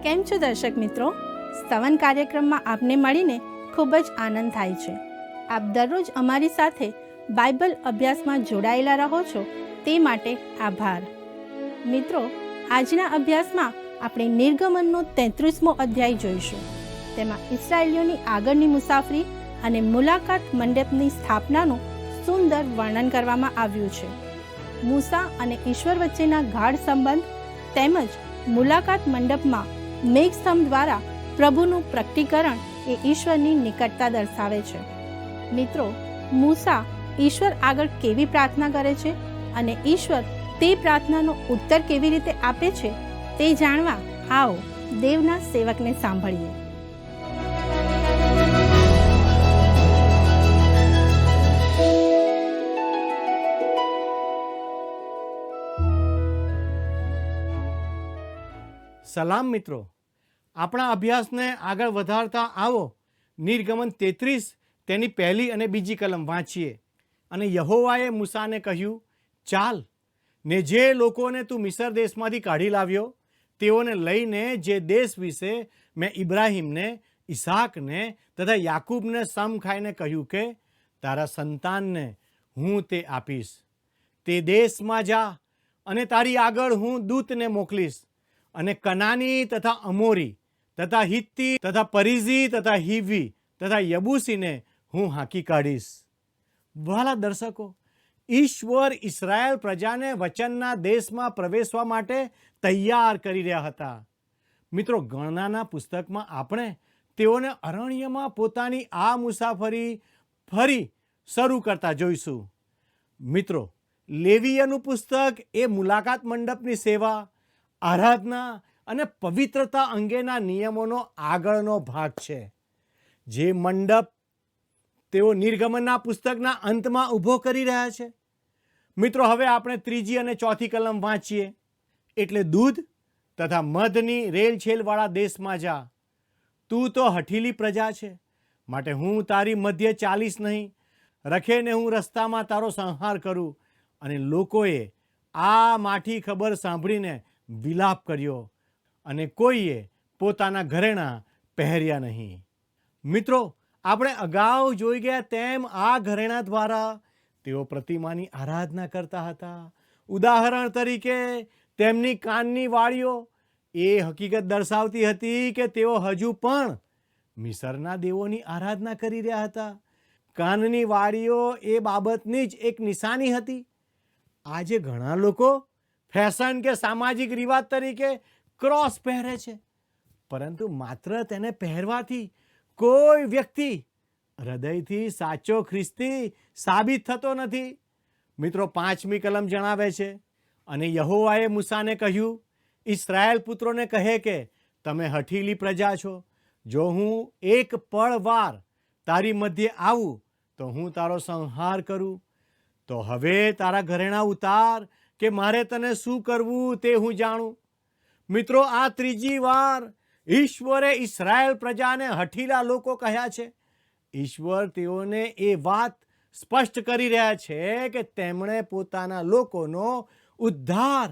કેમ છો દર્શક મિત્રો? સ્તવન કાર્યક્રમમાં આપને મળીને ખૂબ જ આનંદ થાય છે. આપ દરરોજ અમારી સાથે બાઇબલ અભ્યાસમાં જોડાયેલા રહો છો તે માટે આભાર. મિત્રો, આજના અભ્યાસમાં આપણે નિર્ગમનનો 33મો અધ્યાય જોઈશું. તેમાં ઇસ્રાયેલીઓની આગળની મુસાફરી અને મુલાકાત મંડપની સ્થાપનાનું સુંદર વર્ણન કરવામાં આવ્યું છે. મૂસા અને ઈશ્વર વચ્ચેના ગાઢ સંબંધ તેમજ મુલાકાત મંડપમાં મેઘસ્તંભ દ્વારા પ્રભુનું પ્રકટીકરણ એ ઈશ્વરની નિકટતા દર્શાવે છે. મિત્રો, મૂસા ઈશ્વર આગળ કેવી પ્રાર્થના કરે છે અને ઈશ્વર તે પ્રાર્થનાનો ઉત્તર કેવી રીતે આપે છે તે જાણવા આવો દેવના સેવકને સાંભળીએ. સલામ મિત્રો, આપણા અભ્યાસને આગળ વધારતા આવો નિર્ગમન 33 તેની પહેલી અને બીજી કલમ વાંચીએ. અને યહોવાએ મૂસાને કહ્યું, ચાલ ને જે લોકોને તું મિસર દેશમાંથી કાઢી લાવ્યો તેઓને લઈને જે દેશ વિશે મેં ઇબ્રાહીમને, ઈસાકને તથા યાકૂબને સમ ખાઈને કહ્યું કે તારા સંતાનને હું તે આપીશ, તે દેશમાં જા અને તારી આગળ હું દૂતને મોકલીશ અને કનાની તથા અમોરી તથા હિત્તી તથા પરિઝી તથા હિવી તથા યબૂસીને હું હાંકી કાઢીશ. વહાલા દર્શકો, ઈશ્વર ઇસ્રાયેલ પ્રજાને વચનના દેશમાં પ્રવેશવા માટે તૈયાર કરી રહ્યા હતા. મિત્રો, ગણનાના પુસ્તકમાં આપણે તેઓને અરણ્યમાં પોતાની આ મુસાફરી ફરી શરૂ કરતા જોઈશું. મિત્રો, લેવીયનું પુસ્તક એ મુલાકાત મંડપની સેવા, આરાધના અને પવિત્રતા અંગેના નિયમોનો આગળનો ભાગ છે. જે મંડપ તેઓ નિર્ગમનના પુસ્તકના અંતમાં ઊભો કરી રહ્યા છે. મિત્રો, હવે આપણે ત્રીજી અને ચોથી કલમ વાંચીએ. એટલે દૂધ તથા મધની રેલછેલવાળા દેશમાં જા. તું તો હઠીલી પ્રજા છે, માટે હું તારી મધ્ય ચાલીશ નહીં. રખેને હું રસ્તામાં તારો સંહાર કરું. અને લોકોએ આ માઠી ખબર સાંભળીને વિલાપ કર્યો અને કોઈએ પોતાના ઘરેણાં પહેર્યા નહીં. મિત્રો, આપણે અગાઉ જોઈ ગયા તેમ આ ઘરેણાં દ્વારા તેઓ પ્રતિમાની આરાધના કરતા હતા. ઉદાહરણ તરીકે તેમની કાનની વાળીઓ એ હકીકત દર્શાવતી હતી કે તેઓ હજુ પણ મિસરના દેવોની આરાધના કરી રહ્યા હતા. કાનની વાળીઓ એ બાબતની જ એક નિશાની હતી. આજે ઘણા લોકો ફેશન કે સામાજિક રિવાજ તરીકે ક્રોસ પહેરે છે, પરંતુ માત્ર તેને પહેરવાથી કોઈ વ્યક્તિ હૃદયથી સાચો ખ્રિસ્તી સાબિત થતો નથી. મિત્રો, 5મી કલમ જણાવે છે, અને યહોવાએ મૂસાને કહ્યું, ઇસ્રાયેલ પુત્રોને કહે કે તમે હઠીલી પ્રજા છો. જો હું એક પળ વાર તારી મધ્યે આવું તો હું તારો સંહાર કરું. તો હવે તારા ઘરેણાં ઉતાર કે મારે તને શું કરવું તે હું જાણું. મિત્રો, આ ત્રીજી વાર ઈશ્વરે ઇસ્રાયેલ પ્રજાને હઠીલા લોકો કહ્યા છે. ઈશ્વર તેઓને એ વાત સ્પષ્ટ કરી રહ્યા છે કે તેમણે પોતાના લોકોનો ઉદ્ધાર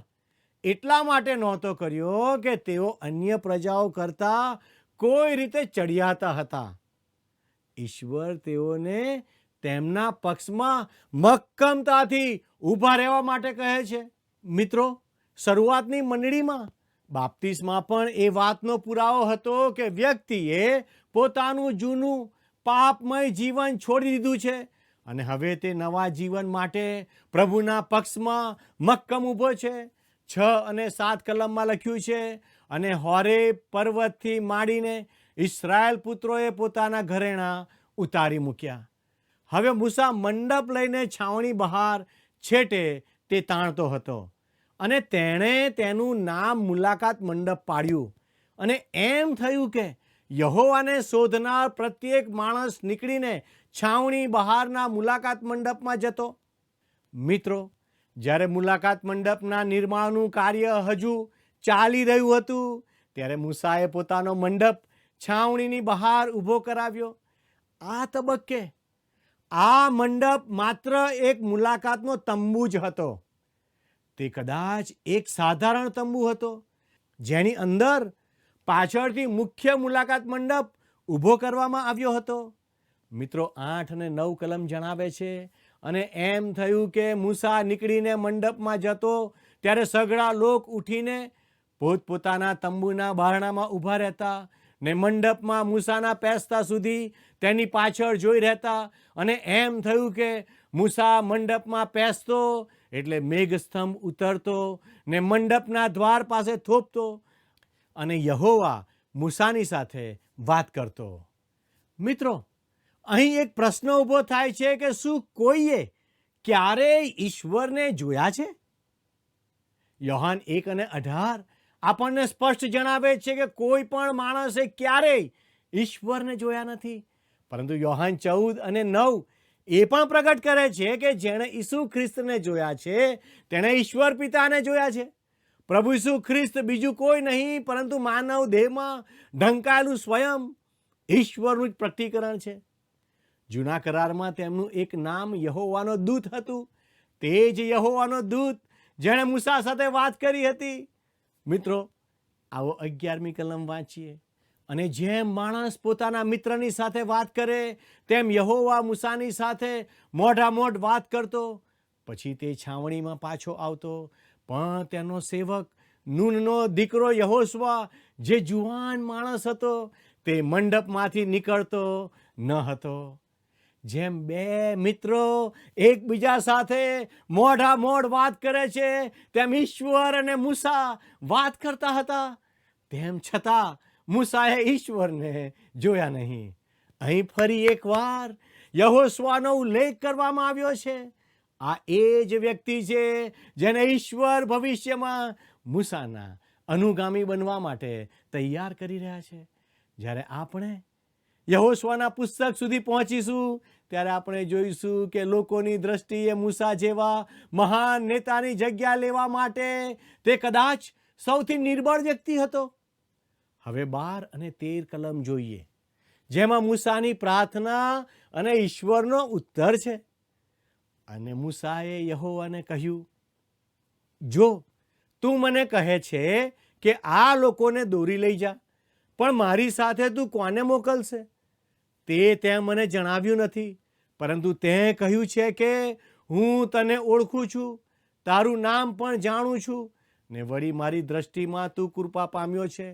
એટલા માટે નહોતો કર્યો કે તેઓ અન્ય પ્રજાઓ કરતાં કોઈ રીતે ચડિયાતા હતા. ઈશ્વર તેઓને તેમના પક્ષમાં મક્કમતાથી ઊભા રહેવા માટે કહે છે. મિત્રો, શરૂઆતની મંડળીમાં બાપ્તિસ્મા પણ એ વાતનો પુરાવો હતો કે વ્યક્તિએ પોતાનું જૂનું પાપમય જીવન છોડી દીધું છે અને હવે તે નવા જીવન માટે પ્રભુના પક્ષમાં મક્કમ ઊભો છે. 6 અને 7 કલમમાં લખ્યું છે, અને હોરેબ પર્વતથી માંડીને ઇસ્રાયેલ પુત્રોએ પોતાના ઘરેણાં ઉતારી મૂક્યા. હવે મૂસા મંડપ લઈને છાવણી બહાર છેટે તે તાણતો હતો, અને તેણે તેનું નામ મુલાકાત મંડપ પાડ્યું. અને એમ થયું કે યહોવાને શોધનાર પ્રત્યેક માણસ નીકળીને છાવણી બહારના મુલાકાત મંડપમાં જતો. મિત્રો, જ્યારે મુલાકાત મંડપના નિર્માણનું કાર્ય હજુ ચાલી રહ્યું હતું ત્યારે મૂસાએ પોતાનો મંડપ છાવણીની બહાર ઊભો કરાવ્યો. આ તબક્કે આ મંડપ માત્ર એક મુલાકાતનો તંબુ જ હતો. તે કદાચ એક સાધારણ તંબુ હતો જેની અંદર પાછળથી મુખ્ય મુલાકાત મંડપ ઊભો કરવામાં આવ્યો હતો. મિત્રો 8 અને 9 કલમ જણાવે છે, અને એમ થયું કે મૂસા નીકળીને મંડપમાં જતો ત્યારે સઘળા લોક ઉઠીને પોતપોતાના તંબુના બારણામાં ઊભા રહેતા ને મંડપમાં મૂસાના પેસતા સુધી તેની પાછળ જોઈ રહેતા. અને એમ થયું કે મૂસા મંડપમાં પેસતો એટલે મેઘસ્તંભ ઉતરતો ને મંડપના દ્વાર પાસે થોપતો અને યહોવા મૂસાની સાથે વાત કરતો. મિત્રો, અહીં એક પ્રશ્ન ઊભો થાય છે કે શું કોઈએ ક્યારેય ઈશ્વરને જોયા છે? યોહાન 1 અને 18 આપણને સ્પષ્ટ જણાવે છે કે કોઈ પણ માણસે ક્યારેય ઈશ્વરને જોયા નથી. પરંતુ યોહાન 14 અને 9 એ પણ પ્રગટ કરે છે કે જેણે ઈસુ ખ્રિસ્તને જોયા છે તેણે ઈશ્વર પિતાને જોયા છે. પ્રભુ ઈસુ ખ્રિસ્ત બીજું કોઈ નહીં પરંતુ માનવ દેહમાં ઢંકાયેલું સ્વયં ઈશ્વરનું જ પ્રગટીકરણ છે. જૂના કરારમાં તેમનું એક નામ યહોવાનો દૂત હતું. તે જ યહોવાનો દૂત જેણે મૂસા સાથે વાત કરી હતી. મિત્રો, આવો 11મી કલમ વાંચીએ, અને જેમ માણસ પોતાના મિત્રની સાથે વાત કરે તેમ યહોવા મૂસાની સાથે મોઢામોઢ વાત કરતો. પછી તે છાવણીમાં પાછો આવતો, પણ તેનો સેવક નૂનનો દીકરો યહોશવા, જે જુવાન માણસ હતો, તે મંડપમાંથી નીકળતો ન હતો. જેમ બે મિત્રો એકબીજા સાથે મોઢામોઢ વાત કરે છે તેમ ઈશ્વર અને મૂસા વાત કરતા હતા. તેમ છતાં મૂસાએ ઈશ્વરને જોયા નહીં. અહીં ફરી એકવાર યહોશવાનો ઉલ્લેખ કરવામાં આવ્યો છે. આ એ જ વ્યક્તિ છે જેને ઈશ્વર ભવિષ્યમાં મૂસાના અનુગામી બનવા માટે તૈયાર કરી રહ્યા છે. જ્યારે આપણે યહોશવાના પુસ્તક સુધી પહોંચીશું ત્યારે આપણે જોઈશું કે લોકોની દ્રષ્ટિએ મૂસા જેવા મહાન નેતાની જગ્યા લેવા માટે તે કદાચ સૌથી નિર્બળ વ્યક્તિ હતો. હવે 12 અને 13 કલમ જોઈએ, જેમાં મૂસાની પ્રાર્થના અને ઈશ્વરનો ઉત્તર છે. અને મૂસાએ યહોવાને કહ્યું, જો તું મને કહે છે કે આ લોકોને દોરી લઈ જા, પણ મારી સાથે તું કોને મોકલશે? તે મને જણાવ્યું નથી, પરંતુ તે કહ્યું છે કે હું તને ઓળખું છું, તારું નામ પણ જાણું છું, ને વળી મારી દ્રષ્ટિમાં તું કૃપા પામ્યો છે.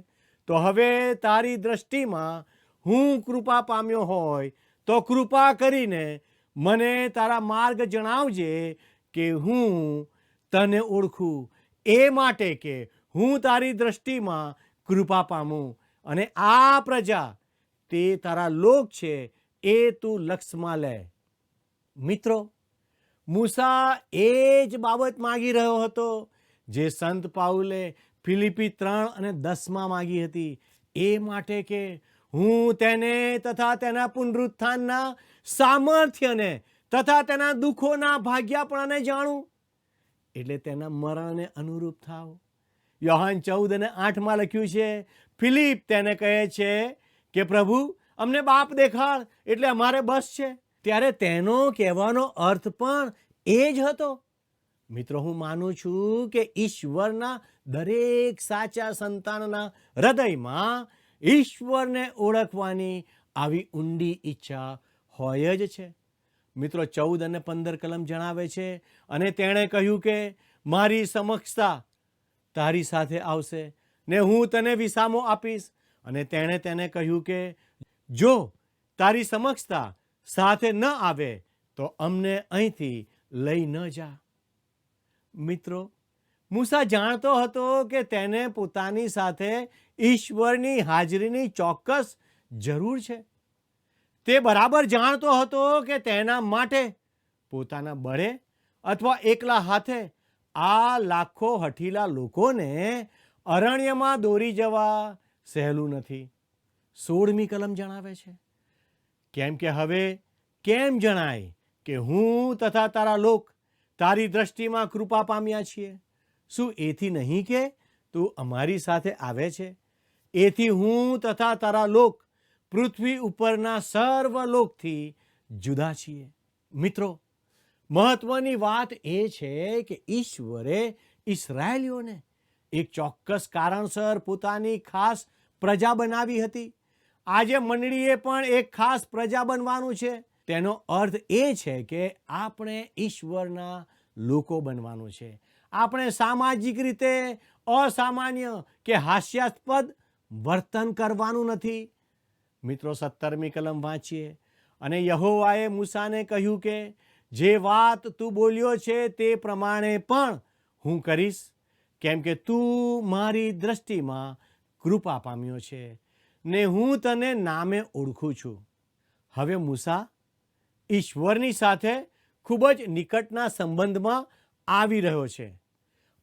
તો હવે તારી દ્રષ્ટિમાં હું કૃપા પામ્યો હોય તો કૃપા કરીને મને તારા માર્ગ જણાવજે કે હું તને ઓળખું, એ માટે કે હું તારી દ્રષ્ટિમાં કૃપા પામું, અને આ પ્રજા તે તારા લોક છે એ તું લક્ષમાં લે. મિત્રો, મૂસા એ જ બાબત માગી રહ્યો હતો જે સંત પાઉલે ફિલિપી 3 અને 10 માગી હતી. એ માટે કે હું તેને તથા તેના પુનરુત્થાનના સામર્થ્યને તથા તેના દુઃખોના ભાગ્યાપણાને જાણું, એટલે તેના મરણને અનુરૂપ થાવ. યોહાન 14 અને 8 લખ્યું છે, ફિલિપ તેને કહે છે કે પ્રભુ, અમને બાપ દેખાડ એટલે અમારે બસ છે. ત્યારે તેનો કહેવાનો અર્થ પણ એ જ હતો. મિત્રો, હું માનું છું કે ઈશ્વરના દરેક સાચા સંતાનના હૃદયમાં ઈશ્વરને ઓળખવાની આવી ઊંડી ઈચ્છા હોય જ છે. મિત્રો, 14 અને 15 કલમ જણાવે છે, અને તેણે કહ્યું કે મારી સમક્ષતા તારી સાથે આવશે ને હું તને વિસામો આપીશ. અને તેણે તેને કહ્યું કે જો તારી સમક્ષતા સાથે ન આવે તો અમને અહીંથી લઈ ન જા. મિત્રો, મૂસા જાણતો હતો કે તેને પોતાની સાથે ઈશ્વરની હાજરીની ચોક્કસ જરૂર છે. તે બરાબર જાણતો હતો કે તેના માટે પોતાના બળે અથવા એકલા હાથે આ લાખો હઠીલા લોકોને અરણ્યમાં દોરી જવા સહેલું નથી. 16મી કલમ જણાવે છે, કેમ કે હવે કેમ જણાય કે હું તથા તારા લોક તારી દ્રષ્ટિમાં કૃપા પામ્યા છીએ? શું એથી નહીં કે તું અમારી સાથે આવે છે? એથી હું તથા તારા લોક પૃથ્વી ઉપરના સર્વ લોકથી જુદા છીએ. મિત્રો, મહત્વની વાત એ છે કે ઈશ્વરે ઇસરાયેલીઓને એક ચોક્કસ કારણસર પોતાની ખાસ પ્રજા બનાવી હતી. આજે મંડળીએ પણ એક ખાસ પ્રજા બનવાનું છે. તેનો અર્થ એ છે કે આપણે ઈશ્વરના લોકો બનવાનું છે. આપણે સામાજિક રીતે અસામાન્ય કે હાસ્યાસ્પદ વર્તન કરવાનું નથી. મિત્રો 17મી કલમ વાંચીએ. અને યહોવાએ મૂસાને કહ્યું કે જે વાત તું બોલ્યો છે તે પ્રમાણે પણ હું કરીશ, કેમ કે તું મારી દ્રષ્ટિમાં કૃપા પામ્યો છે ને હું તને નામે ઓળખું છું. હવે મૂસા ઈશ્વરની સાથે ખૂબ જ નિકટના સંબંધમાં આવી રહ્યો છે.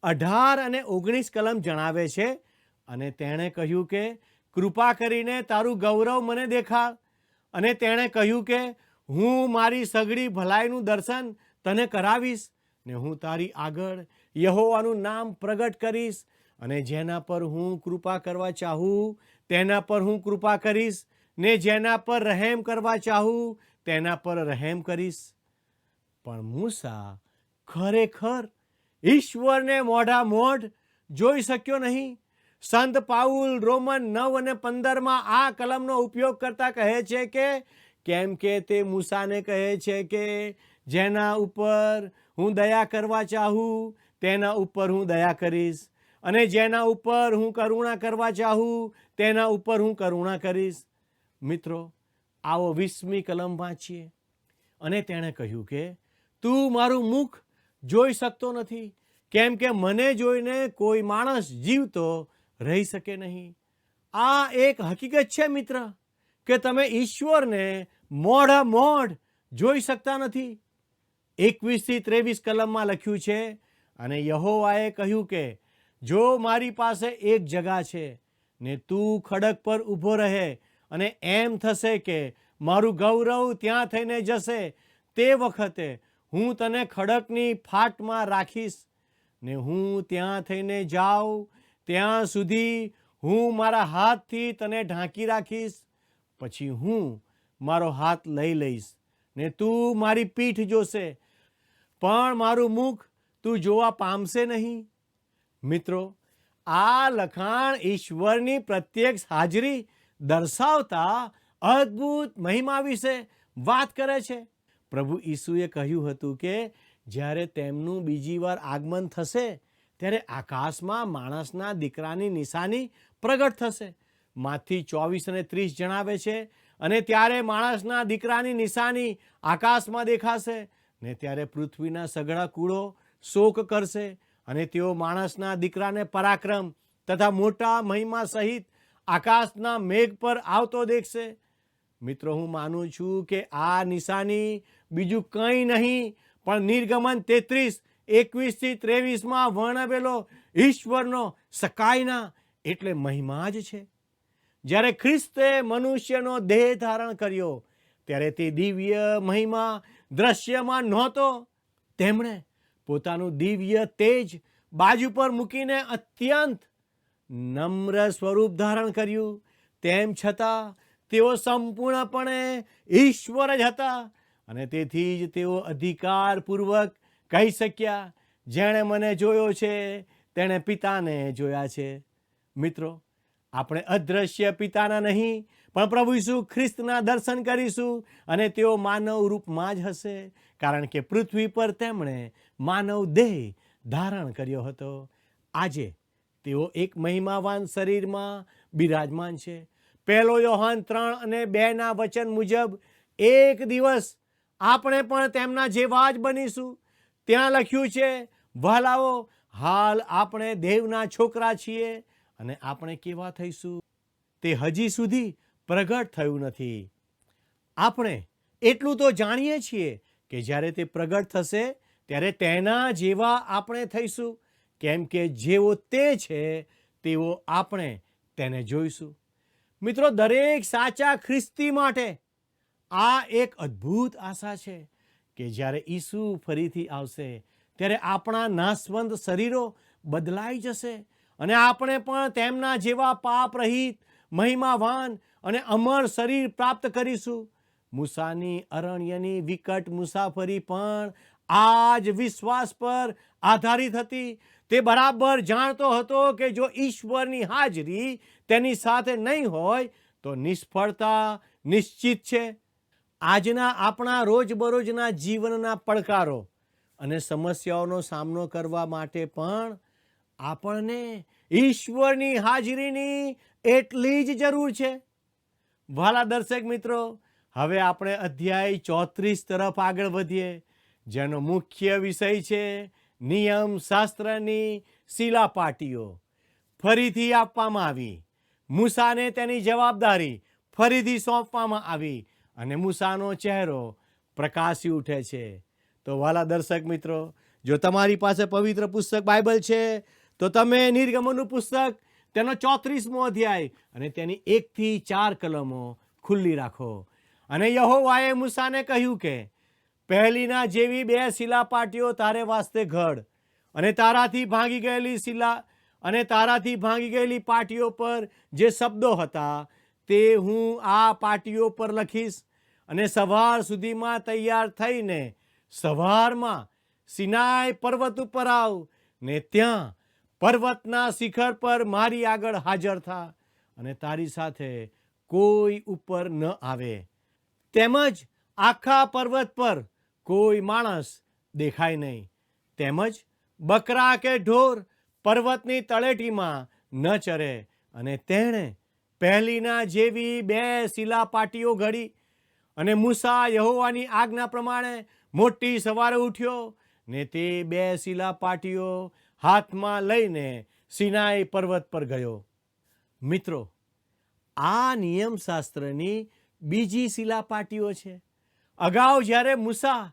18 અને 19 કલમ જણાવે છે, અને તેણે કહ્યું કે કૃપા કરીને તારું ગૌરવ મને દેખાડ. અને તેણે કહ્યું કે હું મારી સઘળી ભલાઈનું દર્શન તને કરાવીશ ને હું તારી આગળ યહોવાનું નામ પ્રગટ કરીશ, અને જેના પર હું કૃપા કરવા ચાહું તેના પર હું કૃપા કરીશ ને જેના પર રહેમ કરવા ચાહું તેના પર રહેમ કરીશ. પણ મૂસા ખરેખર ઈશ્વરને મોઢામોઢ જોઈ શક્યો નહીં. સંત પાઉલ રોમન 9 અને 15માં આ કલમનો ઉપયોગ કરતા કહે છે કે કેમ કે તે મૂસાને કહે છે કે જેના ઉપર હું દયા કરવા ચાહું તેના ઉપર હું દયા કરીશ, અને જેના ઉપર હું કરુણા કરવા ચાહું તેના ઉપર હું કરુણા કરીશ. મિત્રો, આવો 20મી કલમ વાંચીએ. અને તેણે કહ્યું કે તું મારું મુખ જોઈ શકતો નથી, કેમ કે મને જોઈને કોઈ માણસ જીવતો રહી શકે નહીં. આ એક હકીકત છે મિત્ર, કે તમે ઈશ્વરને મોઢામોઢ જોઈ શકતા નથી. 21 થી 23 કલમમાં લખ્યું છે, અને યહોવાએ કહ્યું કે જો મારી પાસે એક જગા છે ને તું ખડક પર ઊભો રહે, અને એમ થશે કે મારું ગૌરવ ત્યાં થઈને જશે, તે વખતે હું તને ખડકની ફાટમાં રાખીશ ને હું ત્યાં થઈને જાઉં ત્યાં સુધી હું મારા હાથથી તને ઢાંકી રાખીશ. પછી હું મારો હાથ લઈ લઈશ ને તું મારી પીઠ જોશે, પણ મારું મુખ તું જોવા પામશે નહીં. મિત્રો, આ લખાણ ઈશ્વરની પ્રત્યક્ષ હાજરી દર્શાવતા અદ્ભુત મહિમા વિશે વાત કરે છે. પ્રભુ ઈસુએ કહ્યું હતું કે જ્યારે તેમનું બીજી વાર આગમન થશે ત્યારે આકાશમાં માણસના દીકરાની નિશાની પ્રગટ થશે. માથી 24 અને 30 જણાવે છે, અને ત્યારે માણસના દીકરાની નિશાની આકાશમાં દેખાશે ને ત્યારે પૃથ્વીના સઘળા કુળો શોક કરશે, અને તેઓ માણસના દીકરાને પરાક્રમ તથા મોટા મહિમા સહિત આકાશના મેઘ પર આવતો દેખશે. મિત્રો, હું માનું છું કે આ નિશાની બીજું કંઈ નહીં પણ નિર્ગમન 33 21 થી 23માં વર્ણવેલો ઈશ્વરનો સકાયના એટલે મહિમા જ છે. જ્યારે ખ્રિસ્તે મનુષ્યનો દેહ ધારણ કર્યો ત્યારે તે દિવ્ય મહિમા દ્રશ્યમાન નહોતો. તેમણે પોતાનું દિવ્ય તેજ બાજુ પર મૂકીને અત્યંત નમ્ર સ્વરૂપ ધારણ કર્યું. તેમ છતાં તેઓ સંપૂર્ણપણે ઈશ્વર જ હતા, અને તેથી જ તેઓ અધિકારપૂર્વક કહી શક્યા, જેણે મને જોયો છે તેણે પિતાને જોયા છે. મિત્રો, આપણે અદ્રશ્ય પિતાના નહીં પણ પ્રભુ ઈસુ ખ્રિસ્તના દર્શન કરીશું, અને તેઓ માનવ રૂપમાં જ હશે, કારણ કે પૃથ્વી પર તેમણે માનવ દેહ ધારણ કર્યો હતો. આજે તેઓ એક મહિમાવાન શરીરમાં બિરાજમાન છે. 1 યોહાન 3 અને 2ના વચન મુજબ એક દિવસ આપણે પણ તેમના જેવા જ બનીશું. ત્યાં લખ્યું છે, વહાલાઓ, હાલ આપણે દેવના છોકરા છીએ, અને આપણે કેવા થઈશું તે હજી સુધી પ્રગટ થયું નથી. આપણે એટલું તો જાણીએ છીએ કે જ્યારે તે પ્રગટ થશે ત્યારે તેના જેવા આપણે થઈશું, કેમ કે જેવો તે છે તેવો આપણે તેને જોઈશું. મિત્રો, દરેક સાચા ખ્રિસ્તી માટે આ એક અદ્ભુત આશા છે કે જ્યારે ઈસુ ફરીથી આવશે ત્યારે આપણા નાશવંત શરીરો બદલાઈ જશે, અને આપણે પણ તેમના જેવા પાપ રહિત, મહિમાવાન અને અમર શરીર પ્રાપ્ત કરીશું. મૂસાની અરણ્યની વિકટ મુસાફરી પણ આ જ વિશ્વાસ પર આધારિત હતી. તે બરાબર જાણતો હતો કે જો ઈશ્વરની હાજરી તેની સાથે નહીં હોય તો નિષ્ફળતા નિશ્ચિત છે. આજના આપણા રોજબરોજના જીવનના પડકારો અને સમસ્યાઓનો સામનો કરવા માટે પણ આપણને ઈશ્વરની હાજરીની એટલી જ જરૂર છે. વહાલા દર્શક મિત્રો, હવે આપણે અધ્યાય 34 તરફ આગળ વધીએ, જેનો મુખ્ય વિષય છે નિયમ શાસ્ત્રની શિલાપાટીઓ ફરીથી આપવામાં આવી. મૂસાને તેની જવાબદારી ફરીથી સોંપવામાં આવી અને મૂસાનો ચહેરો પ્રકાશી ઉઠે છે. તો વહાલા દર્શક મિત્રો, જો તમારી પાસે પવિત્ર પુસ્તક બાઇબલ છે તો તમે નિર્ગમનનું પુસ્તક તેનો 34મો અધ્યાય અને તેની 1 થી 4 કલમો ખુલ્લી રાખો. અને યહોવાએ મૂસાને કહ્યું કે પહેલીના જેવી 2 શિલાપાટીઓ તારે વાસ્તે ઘડ અને તારાથી ભાંગી ગયેલી પાટીઓ પર જે શબ્દો હતા તે હું આ પાટીઓ પર લખીશ અને સવાર સુધીમાં તૈયાર થઈને સવારમાં સિનાઈ પર્વત ઉપર આવ ને ત્યાં પર્વતના શિખર પર મારી આગળ હાજર થા અને તારી સાથે કોઈ ઉપર ન આવે. તેમજ આખા પર્વત પર કોઈ માણસ દેખાય નહીં. તેમજ બકરા કે ઢોર પર્વતની તળેટીમાં ન ચરે. અને તેણે પહેલીના જેવી 2 શિલાપાટીઓ ઘડી. અને મૂસા યહોવાની આજ્ઞા પ્રમાણે મોટી સવારે ઉઠ્યો ને તે 2 શિલાપાટીઓ હાથમાં લઈને સિનાઈ પર્વત પર ગયો. મિત્રો, આ નિયમશાસ્ત્રની બીજી શિલાપાટીઓ છે. અગાઉ જ્યારે મૂસા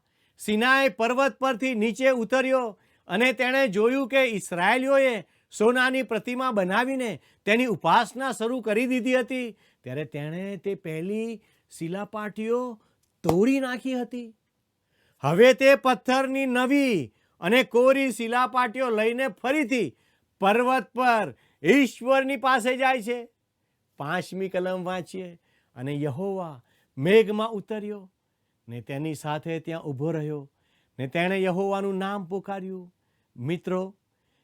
સિનાઈ પર્વત પરથી નીચે ઉતર્યો અને તેણે જોયું કે ઇસ્રાયેલીઓએ સોનાની પ્રતિમા બનાવીને તેની ઉપાસના શરૂ કરી દીધી હતી, ત્યારે તેણે તે પહેલી શિલાપાટીઓ તોડી નાખી હતી. હવે તે પથ્થરની નવી અને કોરી શિલાપાટીઓ લઈને ફરીથી પર્વત પર ઈશ્વરની પાસે જાય છે. 5મી કલમ વાંચીએ. અને યહોવા મેઘમાં ઉતર્યો ને તેની સાથે ત્યાં ઊભો રહ્યો ને તેણે યહોવાનું નામ પુકાર્યું. મિત્રો,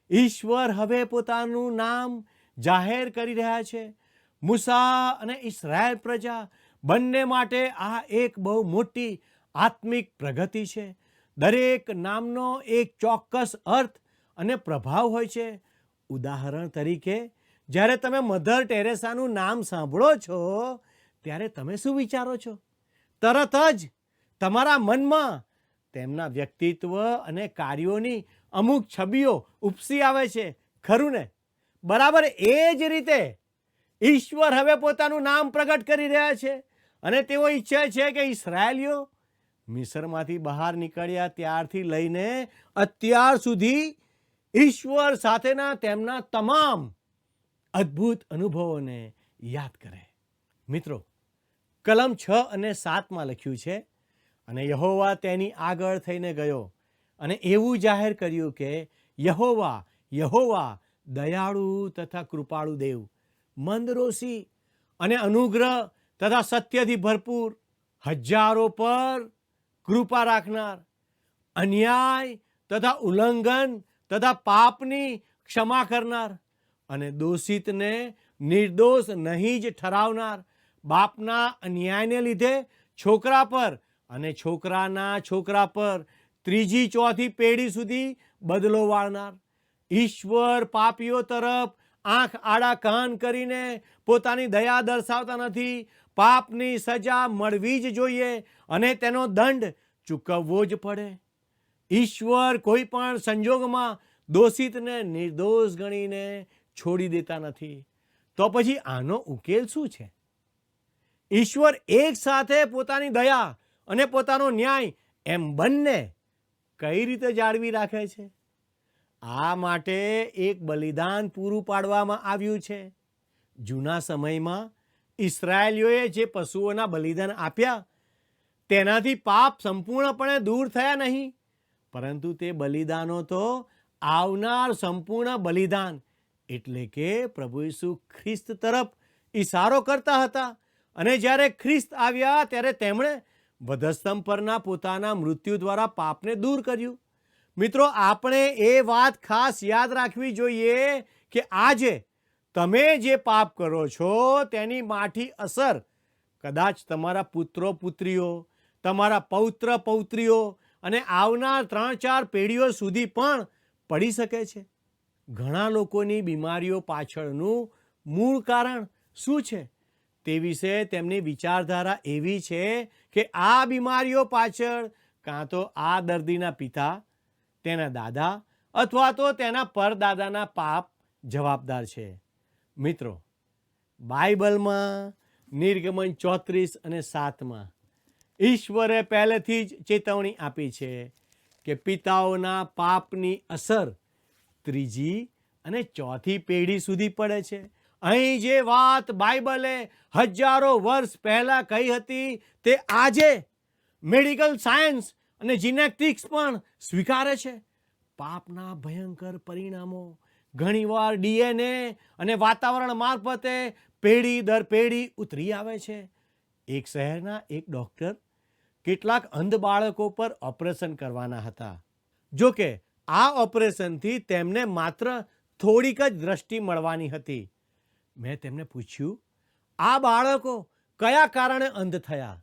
ઈશ્વર હવે પોતાનું નામ જાહેર કરી રહ્યા છે. મૂસા અને ઇસ્રાયેલ પ્રજા બંને માટે આ એક બહુ મોટી આત્મિક પ્રગતિ છે. દરેક નામનો એક ચોક્કસ અર્થ અને પ્રભાવ હોય છે. ઉદાહરણ તરીકે, જ્યારે તમે મધર ટેરેસાનું નામ સાંભળો છો ત્યારે તમે શું વિચારો છો? તરત જ તમારા મનમાં તેમના વ્યક્તિત્વ અને કાર્યોની અમુક છબીઓ ઉપસી આવે છે, ખરું ને? બરાબર એ જ રીતે ઈશ્વર હવે પોતાનું નામ પ્રગટ કરી રહ્યા છે અને તેઓ ઈચ્છે છે કે ઇસ્રાયેલીઓ મિસ્રમાંથી બહાર નીકળ્યા ત્યારથી લઈને અત્યાર સુધી ઈશ્વર સાથેના તેમના તમામ અદ્ભુત અનુભવોને યાદ કરે. મિત્રો, કલમ 6 અને 7માં લખ્યું છે, અને યહોવા તેની આગળ થઈને ગયો અને એવું જાહેર કર્યું કે યહોવા યહોવા દયાળુ તથા કૃપાળુ દેવ, મંદરોષી અને અનુગ્રહ તથા સત્યથી ભરપૂર, હજારો પર કૃપા રાખનાર, અન્યાય તથા ઉલ્લંઘન તથા પાપની ક્ષમા કરનાર અને દોષિતને નિર્દોષ નહીં જ ઠરાવનાર, બાપના અન્યાયને લીધે છોકરા પર અને છોકરાના છોકરા પર 3જી 4થી પેઢી સુધી બદલો વાળનાર, ઈશ્વર પાપીઓ તરફ આંખ આડા કાન કરીને પોતાની દયા દર્શાવતા નથી. પાપની સજા મળવી જ જોઈએ અને તેનો દંડ ચૂકવવો જ પડે. ઈશ્વર કોઈ પણ સંજોગમાં દોષિતને નિર્દોષ ગણીને છોડી દેતા નથી. તો પછી આનો ઉકેલ શું છે? ઈશ્વર એક સાથે પોતાની દયા અને પોતાનો ન્યાય એમ બંને કઈ રીતે જાળવી રાખે છે? આ માટે એક બલિદાન પૂરું પાડવામાં આવ્યું છે. જૂના સમયમાં ઇસ્રાયેલીઓએ જે પશુઓના બલિદાન આપ્યા તેનાથી પાપ સંપૂર્ણપણે દૂર થયા નહીં, પરંતુ તે બલિદાનો તો આવનાર સંપૂર્ણ બલિદાન એટલે કે પ્રભુ ઈસુ ખ્રિસ્ત તરફ ઈશારો કરતા હતા. અને જ્યારે ખ્રિસ્ત આવ્યા ત્યારે તેમણે વધસ્તંભ પરના પોતાના મૃત્યુ દ્વારા પાપને દૂર કર્યું. મિત્રો, આપણે એ વાત ખાસ યાદ રાખવી જોઈએ કે આજે તમે જે પાપ કરો છો તેની માઠી અસર કદાચ તમારા પુત્રો પુત્રીઓ, તમારા પૌત્ર પૌત્રીઓ અને આવનાર 3-4 પેઢીઓ સુધી પણ પડી શકે છે. ઘણા લોકોની બીમારીઓ પાછળનું મૂળ કારણ શું છે તે વિશે તેમની વિચારધારા એવી છે કે આ બીમારીઓ પાછળ કાં તો આ દર્દીના પિતા, તેના દાદા અથવા તો તેના પરદાદાના પાપ જવાબદાર છે. મિત્રો, બાઇબલમાં નિર્ગમન 34 અને 7માં ઈશ્વરે પહેલેથી જ ચેતવણી આપી છે કે પિતાઓના પાપની અસર 3જી અને 4થી પેઢી સુધી પડે છે. અહીં જે વાત બાઇબલે હજારો વર્ષ પહેલાં કહી હતી તે આજે મેડિકલ સાયન્સ અને જીનેટિક્સ પણ સ્વીકારે છે. પાપના ભયંકર પરિણામો ઘણીવાર DNA અને વાતાવરણ મારફતે પેઢી દર પેઢી ઉતરી આવે છે. એક શહેરના એક ડૉક્ટર કેટલાક અંધ બાળકો પર ઓપરેશન કરવાના હતા. જો કે આ ઓપરેશનથી તેમને માત્ર થોડીક જ દ્રષ્ટિ મળવાની હતી. મેં તેમને પૂછ્યું, આ બાળકો કયા કારણે અંધ થયા?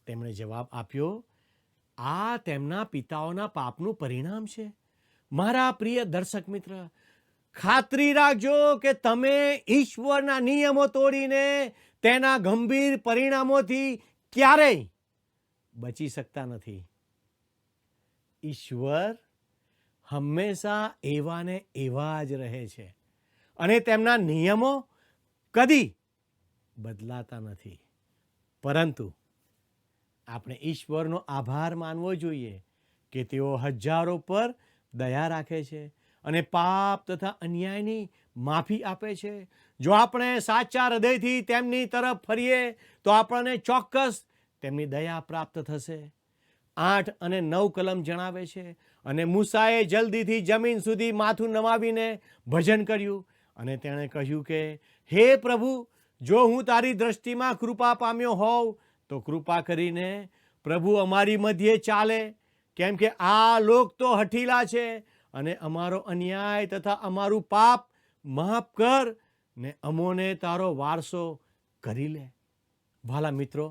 તેમણે જવાબ આપ્યો, આ તેમના પિતાઓના પાપનું પરિણામ છે. મારા પ્રિય દર્શક મિત્ર, ખાતરી રાખજો કે તમે ઈશ્વરના નિયમો તોડીને તેના ગંભીર પરિણામોથી ક્યારેય બચી શકતા નથી. ઈશ્વર હંમેશા એવા ને એવા જ રહે છે અને તેમના નિયમો કદી બદલાતા નથી. પરંતુ આપણે ઈશ્વરનો આભાર માનવો જોઈએ કે તેઓ હજારો પર દયા રાખે છે અને પાપ તથા અન્યાયની માફી આપે છે. જો આપણે સાચા હૃદયથી તેમની તરફ ફરીએ તો આપણને ચોક્કસ તેમની દયા પ્રાપ્ત થશે. 8 અને 9 કલમ જણાવે છે, અને મૂસાએ જલ્દીથી જમીન સુધી માથું નમાવીને ભજન કર્યું અને તેણે કહ્યું કે હે પ્રભુ, જો હું તારી દ્રષ્ટિમાં કૃપા પામ્યો હોઉં તો કૃપા કરીને પ્રભુ અમારી મધ્યે ચાલે, કેમ કે આ લોક તો હઠીલા છે અને અમારો અન્યાય તથા અમારું પાપ માફ કર ને અમોને તારો વારસો કરી લે. ભાલા મિત્રો,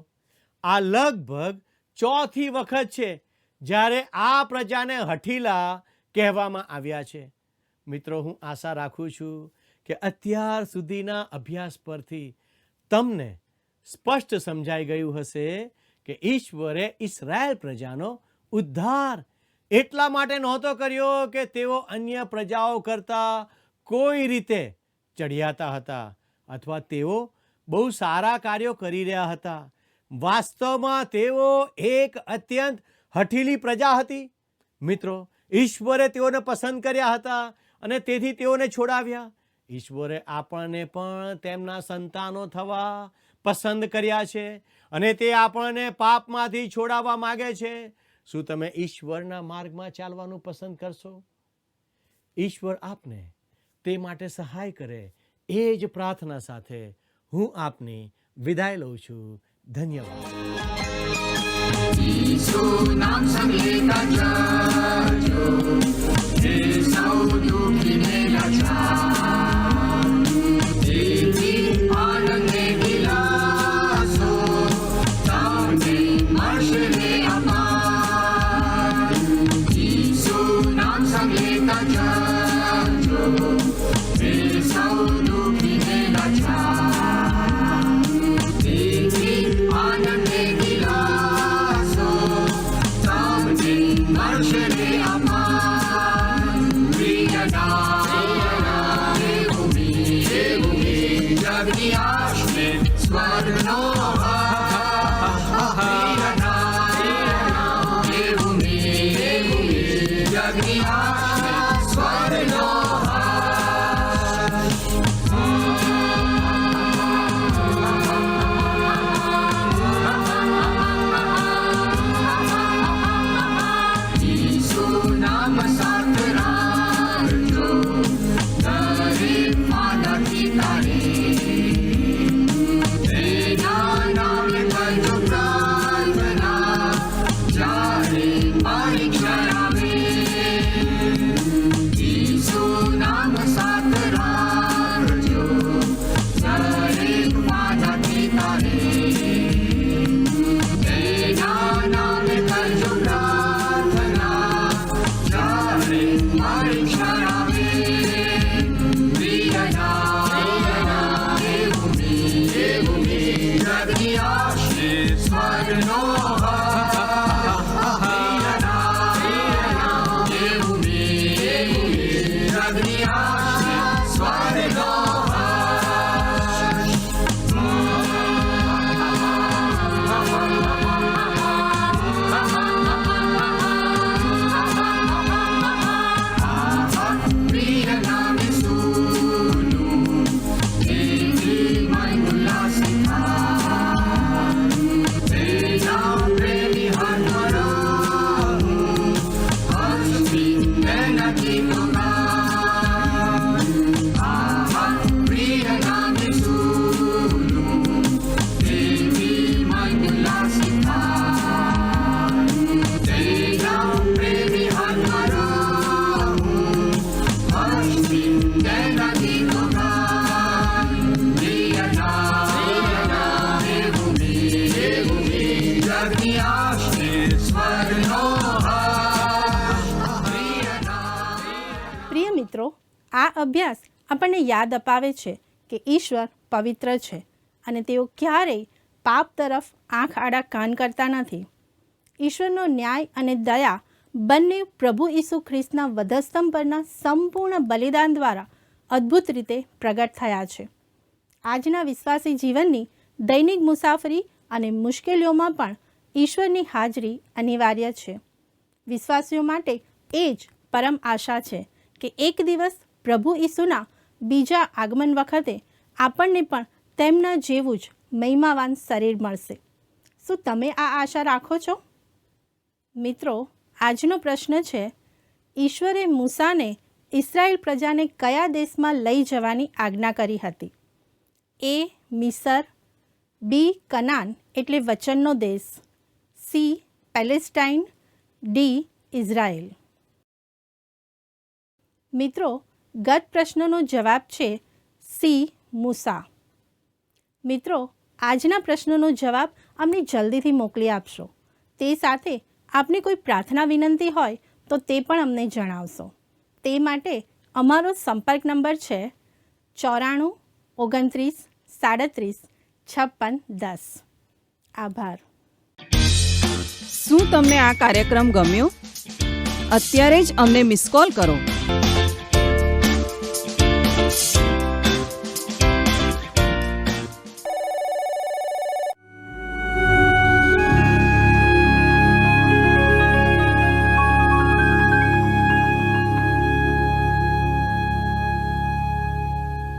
આ લગભગ 4થી વખત છે જ્યારે આ પ્રજાને હઠીલા કહેવામાં આવ્યા છે. મિત્રો, હું આશા રાખું છું કે અત્યાર સુધીના અભ્યાસ પરથી તમને સ્પષ્ટ સમજાઈ ગયું હશે કે ઈશ્વરે ઇઝરાયેલ પ્રજાનો ઉદ્ધાર એટલા માટે નહોતો કર્યો કે તેઓ અન્ય પ્રજાઓ કરતાં કોઈ રીતે ચડિયાતા હતા અથવા તેઓ બહુ સારા કાર્યો કરી રહ્યા હતા. વાસ્તવમાં તેઓ એક અત્યંત હઠીલી પ્રજા હતી. મિત્રો, ઈશ્વરે તેઓને પસંદ કર્યા હતા અને તેથી તેઓને છોડાવ્યા. ઈશ્વરે આપણને પણ તેમના સંતાનો થવા પસંદ કર્યા છે અને તે આપણને પાપમાંથી છોડાવવા માગે છે. શું તમે ઈશ્વરના માર્ગમાં ચાલવાનું પસંદ કરશો? ઈશ્વર આપને તે માટે સહાય કરે એ જ પ્રાર્થના સાથે હું આપની વિદાય લઉં છું. ધન્યવાદ. ઈસુ નામ સંલેતા જાજો, હે સૌ દુઃખીને લાચાર, તેથી આનંદે વિલાસો, તમને મળશે રે અપાર. ઈસુ નામ સંલેતા જાજો, હે સૌ દુઃખીને લાચાર, તેથી આનંદે વિલાસો, તમને મળશે રે અપાર. પ્રિયના ભૂમિ જગની આશરે સ્વર્ગનો પ્રિયના ભૂમિ જગની આશરે સ્વર્ગનો નામ સાથ રાખજો, દરેક માતા પિતાને તેના સ્વરનો દેવું મેં અગ્નિ આશ્રિત સ્વરનો પ્રિય નામે સુનું દેવી મન ઉલ્લાસિત તેના પ્રેમી હરમરો હર્ષથી તેના ગીતો પ્રિય નામે સુનું દેવી મન ઉલ્લાસિત તેના પ્રેમી હરમરો હર્ષથી તેના ગીતો પ્રિય નામ દેવું મેં અગ્નિ આશ્રિત સ્વરનો પ્રિય નામ પ્રિય મિત્રો, આ અભ્યાસ આપણને યાદ અપાવે છે કે ઈશ્વર પવિત્ર છે અને તેઓ ક્યારેય પાપ તરફ આંખ આડા કાન કરતા નથી. ઈશ્વરનો ન્યાય અને દયા બંને પ્રભુ ઈસુ ખ્રિસ્તના વધસ્તંભ પરના સંપૂર્ણ બલિદાન દ્વારા અદ્ભુત રીતે પ્રગટ થયા છે. આજના વિશ્વાસી જીવનની દૈનિક મુસાફરી અને મુશ્કેલીઓમાં પણ ઈશ્વરની હાજરી અનિવાર્ય છે. વિશ્વાસીઓ માટે એ જ પરમ આશા છે કે એક દિવસ પ્રભુ ઈસુના બીજા આગમન વખતે આપણને પણ તેમના જેવું જ મહિમાવાન શરીર મળશે. શું તમે આ આશા રાખો છો? મિત્રો, આજનો પ્રશ્ન છે, ઈશ્વરે મૂસાને ઇસરાયેલ પ્રજાને કયા દેશમાં લઈ જવાની આજ્ઞા કરી હતી? એ. મિસર, બી. કનાન એટલે વચનનો દેશ, સી. Palestine, D. ઇઝરાયેલ. મિત્રો, ગત પ્રશ્નનો જવાબ છે સી. મૂસા. મિત્રો, આજના પ્રશ્નનો જવાબ અમને જલ્દીથી મોકલી આપશો. તે સાથે આપને કોઈ પ્રાર્થના વિનંતી હોય તો તે પણ અમને જણાવશો. તે માટે અમારો સંપર્ક નંબર છે 94 29 37 56 10. આભાર. શું તમને આ કાર્યક્રમ ગમ્યો? અત્યારે જ અમને મિસ કોલ કરો.